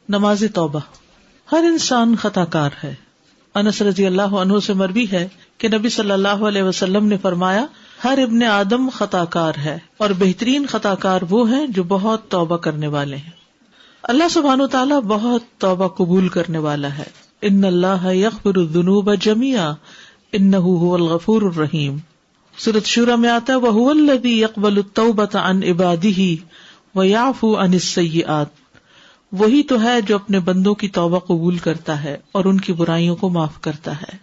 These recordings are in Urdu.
نماز توبہ. ہر انسان خطا کار ہے. انس رضی اللہ عنہ سے مروی ہے کہ نبی صلی اللہ علیہ وسلم نے فرمایا ہر ابن آدم خطا کار ہے اور بہترین خطا کار وہ ہیں جو بہت توبہ کرنے والے ہیں. اللہ سبحانہ وتعالی بہت توبہ قبول کرنے والا ہے. ان اللہ یغفر الذنوب جميعا انہ هو الغفور الرحیم. سورۃ شورى میں آتا ہے وَهُوَ الَّذِي يَقْبَلُ التَّوْبَةَ عَنْ عِبَادِهِ وَيَعْفُو عَنِ السَّيِّئَاتِ. وہی تو ہے جو اپنے بندوں کی توبہ قبول کرتا ہے اور ان کی برائیوں کو معاف کرتا ہے.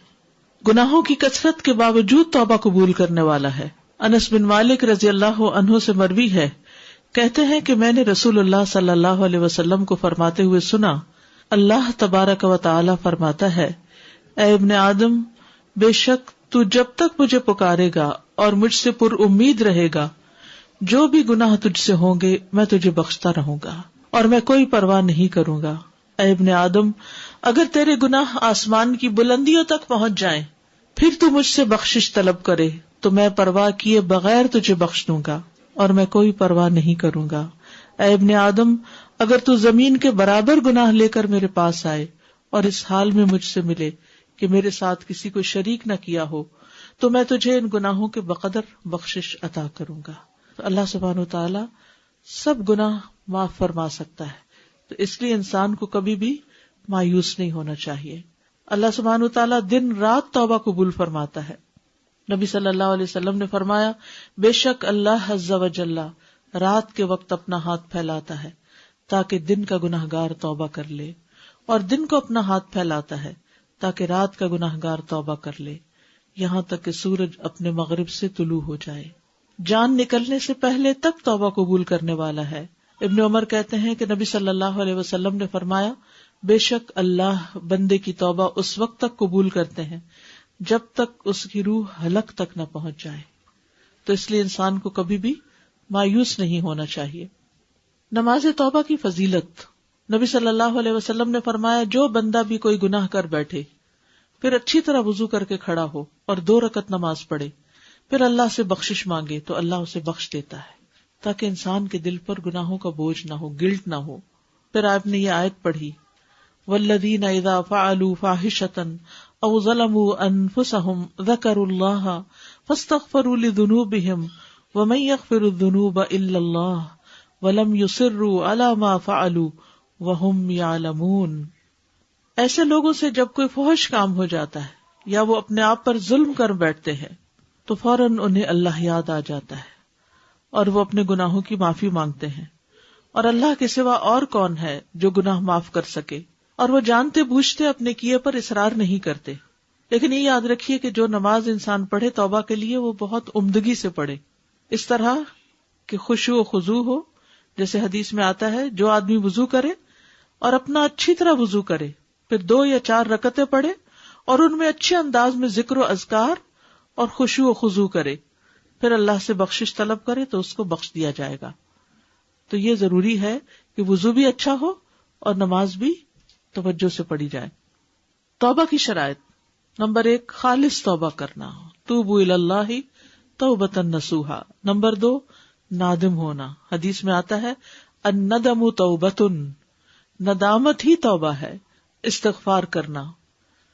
گناہوں کی کثرت کے باوجود توبہ قبول کرنے والا ہے. انس بن مالک رضی اللہ عنہ سے مروی ہے کہتے ہیں کہ میں نے رسول اللہ صلی اللہ علیہ وسلم کو فرماتے ہوئے سنا اللہ تبارک و تعالی فرماتا ہے اے ابن آدم بے شک تو جب تک مجھے پکارے گا اور مجھ سے پر امید رہے گا جو بھی گناہ تجھ سے ہوں گے میں تجھے بخشتا رہوں گا اور میں کوئی پرواہ نہیں کروں گا. اے ابن آدم اگر تیرے گناہ آسمان کی بلندیوں تک پہنچ جائیں پھر تو مجھ سے بخشش طلب کرے تو میں پرواہ کیے بغیر تجھے بخش دوں گا اور میں کوئی پرواہ نہیں کروں گا. اے ابن آدم اگر تو زمین کے برابر گناہ لے کر میرے پاس آئے اور اس حال میں مجھ سے ملے کہ میرے ساتھ کسی کو شریک نہ کیا ہو تو میں تجھے ان گناہوں کے بقدر بخشش عطا کروں گا. تو اللہ سبحانہ وتعالی سب گناہ معاف فرما سکتا ہے. تو اس لیے انسان کو کبھی بھی مایوس نہیں ہونا چاہیے. اللہ سبحانہ وتعالی دن رات توبہ قبول فرماتا ہے. نبی صلی اللہ علیہ وسلم نے فرمایا بے شک اللہ عز و جل رات کے وقت اپنا ہاتھ پھیلاتا ہے تاکہ دن کا گناہگار توبہ کر لے اور دن کو اپنا ہاتھ پھیلاتا ہے تاکہ رات کا گناہگار توبہ کر لے یہاں تک کہ سورج اپنے مغرب سے طلوع ہو جائے. جان نکلنے سے پہلے تک توبہ قبول کرنے والا ہے. ابن عمر کہتے ہیں کہ نبی صلی اللہ علیہ وسلم نے فرمایا بے شک اللہ بندے کی توبہ اس وقت تک قبول کرتے ہیں جب تک اس کی روح حلق تک نہ پہنچ جائے. تو اس لیے انسان کو کبھی بھی مایوس نہیں ہونا چاہیے. نماز توبہ کی فضیلت. نبی صلی اللہ علیہ وسلم نے فرمایا جو بندہ بھی کوئی گناہ کر بیٹھے پھر اچھی طرح وضو کر کے کھڑا ہو اور 2 رکعت نماز پڑھے پھر اللہ سے بخشش مانگے تو اللہ اسے بخش دیتا ہے تاکہ انسان کے دل پر گناہوں کا بوجھ نہ ہو، گلٹ نہ ہو. پھر آپ نے یہ آیت پڑھی والذین اذا فعلوا فاحشۃ او ظلموا انفسهم ذکروا اللہ فاستغفروا لذنوبهم ومن یغفر الذنوب الا اللہ ولم یصروا علی ما فعلوا وهم یعلمون. ایسے لوگوں سے جب کوئی فحش کام ہو جاتا ہے یا وہ اپنے آپ پر ظلم کر بیٹھتے ہیں تو فوراً انہیں اللہ یاد آ جاتا ہے اور وہ اپنے گناہوں کی معافی مانگتے ہیں. اور اللہ کے سوا اور کون ہے جو گناہ معاف کر سکے؟ اور وہ جانتے بوجھتے اپنے کیے پر اصرار نہیں کرتے. لیکن یہ یاد رکھیے کہ جو نماز انسان پڑھے توبہ کے لیے وہ بہت عمدگی سے پڑھے، اس طرح کہ خشوع و خضوع ہو. جیسے حدیث میں آتا ہے جو آدمی وضو کرے اور اپنا اچھی طرح وضو کرے پھر 2 یا 4 رکعتیں پڑھے اور ان میں اچھے انداز میں ذکر و اذکار اور خشوع و خضوع کرے پھر اللہ سے بخشش طلب کرے تو اس کو بخش دیا جائے گا. تو یہ ضروری ہے کہ وضو بھی اچھا ہو اور نماز بھی توجہ سے پڑھی جائے. توبہ کی شرائط. نمبر 1 خالص توبہ کرنا، توبوا الی اللہ توبۃ نصوحا. نمبر 2 نادم ہونا. حدیث میں آتا ہے الندم توبۃ، ندامت ہی توبہ ہے. استغفار کرنا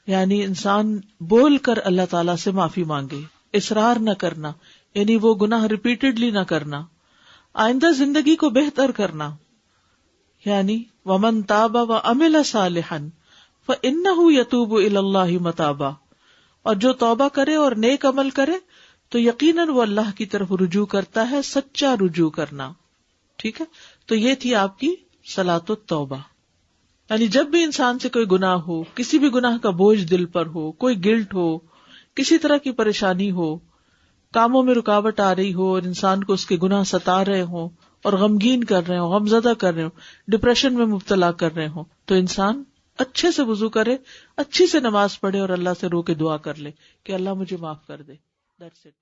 یعنی انسان بول کر اللہ تعالیٰ سے معافی مانگے، اصرار نہ کرنا یعنی وہ گناہ ریپیٹڈلی نہ کرنا. آئندہ زندگی کو بہتر کرنا یعنی ومن تاب وعمل صالحا فإنہ یتوب الی اللہ متابا. اور جو توبہ کرے اور نیک عمل کرے تو یقیناً وہ اللہ کی طرف رجوع کرتا ہے، سچا رجوع کرنا. ٹھیک ہے، تو یہ تھی آپ کی صلاۃ التوبہ. یعنی جب بھی انسان سے کوئی گناہ ہو، کسی بھی گناہ کا بوجھ دل پر ہو، کوئی گلٹ ہو، کسی طرح کی پریشانی ہو، کاموں میں رکاوٹ آ رہی ہو اور انسان کو اس کے گناہ ستا رہے ہوں اور غمگین کر رہے ہوں، غمزدہ کر رہے ہوں، ڈپریشن میں مبتلا کر رہے ہوں، تو انسان اچھے سے وضو کرے، اچھی سے نماز پڑھے اور اللہ سے رو کے دعا کر لے کہ اللہ مجھے معاف کر دے. That's it.